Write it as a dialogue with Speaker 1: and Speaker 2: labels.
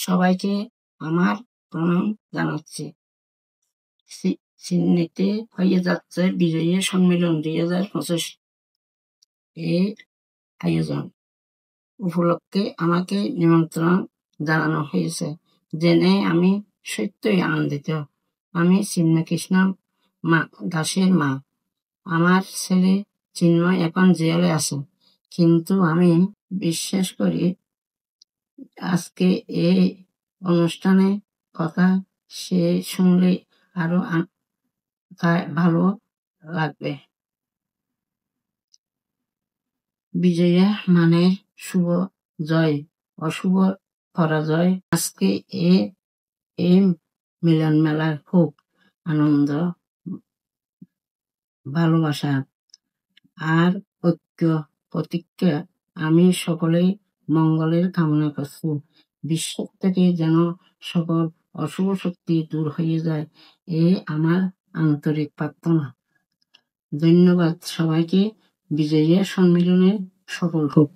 Speaker 1: সবাইকে আমার প্রণাম জানাচ্ছি। সিডনিতে হয়ে যাচ্ছে বিজয়ী সম্মেলন 2025 এর আয়োজন উপলক্ষে আমাকে নিমন্ত্রণ জানানো হয়েছে জেনে আমি সত্যই আনন্দিত। আমি চিন্ময়কৃষ্ণ দাসের মা। আমার ছেলে চিন্ময় এখন জেলে আছে, কিন্তু আমি বিশ্বাস করি আজকে এই অনুষ্ঠানে কথা সে শুনলে আরো ভালো লাগবে। বিজয়া মানে শুভ জয়, অশুভ পরাজয়। আজকে এই মিলন মেলার খুব আনন্দ, ভালোবাসা আর ঐক্য প্রতীক্ষা। আমি সকলেই মঙ্গলের কামনা করছি। বিশ্ব থেকে যেন সকল অশুভ শক্তি দূর হয়ে যায়, এই আমার আন্তরিক প্রার্থনা। ধন্যবাদ সবাইকে। বিজয়ী সম্মেলনে সফল হোক।